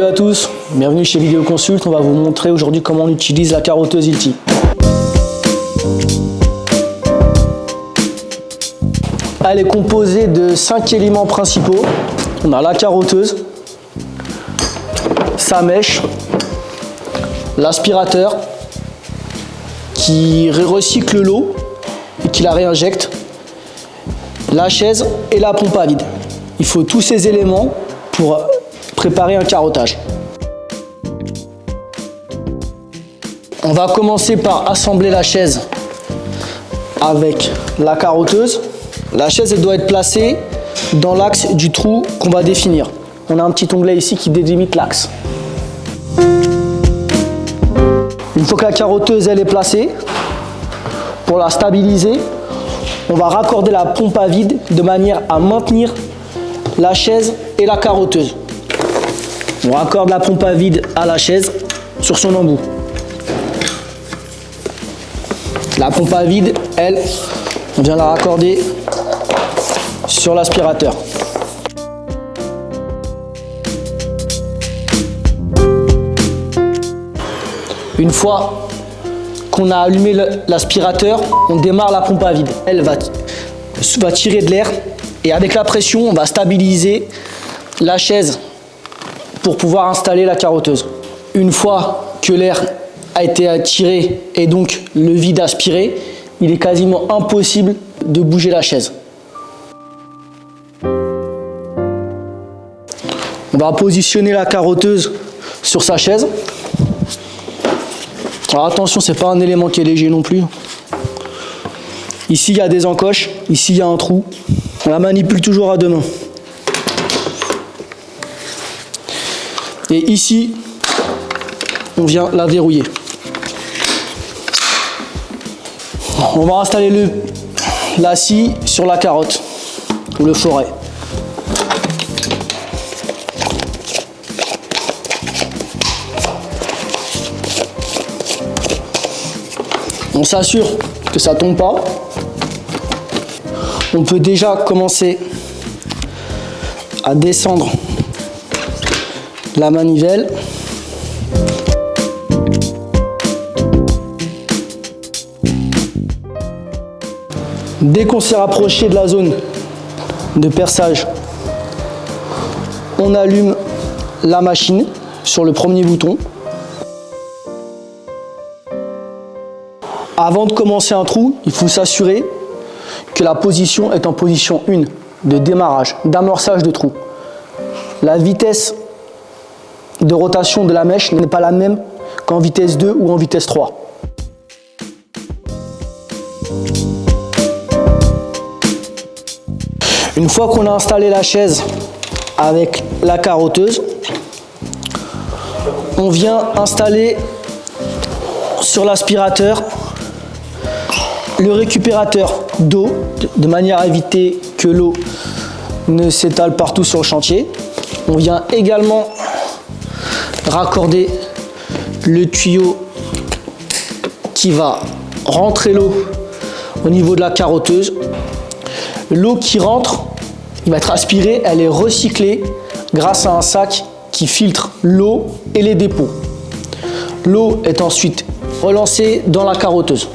Salut à tous, bienvenue chez Vidéo Consult. On va vous montrer aujourd'hui comment on utilise la carotteuse Hilti. Elle est composée de 5 éléments principaux. On a la carotteuse, sa mèche, l'aspirateur qui recycle l'eau et qui la réinjecte, la chaise et la pompe à vide. Il faut tous ces éléments pour préparer un carottage. On va commencer par assembler la chaise avec la carotteuse. La chaise elle doit être placée dans l'axe du trou qu'on va définir. On a un petit onglet ici qui délimite l'axe. Une fois que la carotteuse elle est placée, pour la stabiliser, on va raccorder la pompe à vide de manière à maintenir la chaise et la carotteuse. On raccorde la pompe à vide à la chaise sur son embout. La pompe à vide, elle, on vient la raccorder sur l'aspirateur. Une fois qu'on a allumé l'aspirateur, on démarre la pompe à vide. Elle va tirer de l'air et avec la pression, on va stabiliser la chaise pour pouvoir installer la carotteuse. Une fois que l'air a été attiré et donc le vide aspiré, il est quasiment impossible de bouger la chaise. On va positionner la carotteuse sur sa chaise. Alors attention, c'est pas un élément qui est léger non plus. Ici il y a des encoches, ici il y a un trou. On la manipule toujours à deux mains. Et ici, on vient la verrouiller. On va installer la scie sur la carotte ou le forêt. On s'assure que ça ne tombe pas. On peut déjà commencer à descendre la manivelle. Dès qu'on s'est rapproché de la zone de perçage, on allume la machine sur le premier bouton. Avant de commencer un trou, il faut s'assurer que la position est en position 1 de démarrage, d'amorçage de trou. La vitesse de rotation de la mèche n'est pas la même qu'en vitesse 2 ou en vitesse 3. Une fois qu'on a installé la chaise avec la carotteuse, on vient installer sur l'aspirateur le récupérateur d'eau de manière à éviter que l'eau ne s'étale partout sur le chantier. On vient également raccorder le tuyau qui va rentrer l'eau au niveau de la carotteuse. L'eau qui rentre, il va être aspirée, elle est recyclée grâce à un sac qui filtre l'eau et les dépôts. L'eau est ensuite relancée dans la carotteuse.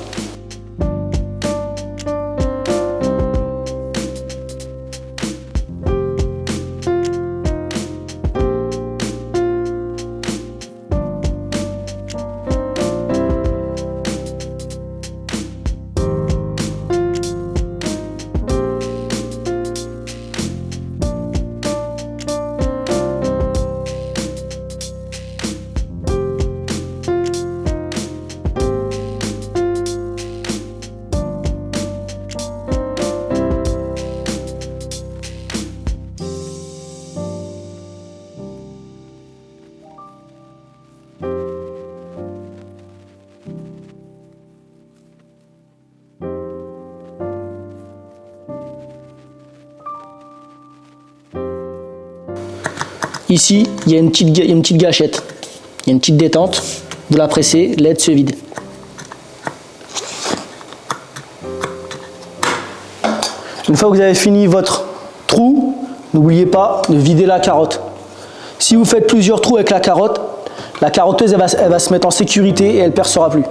Ici, il y a une petite gâchette, il y a une petite détente. Vous la pressez, l'aide se vide. Une fois que vous avez fini votre trou, n'oubliez pas de vider la carotte. Si vous faites plusieurs trous avec la carotte, la carotteuse elle va se mettre en sécurité et elle ne percera plus.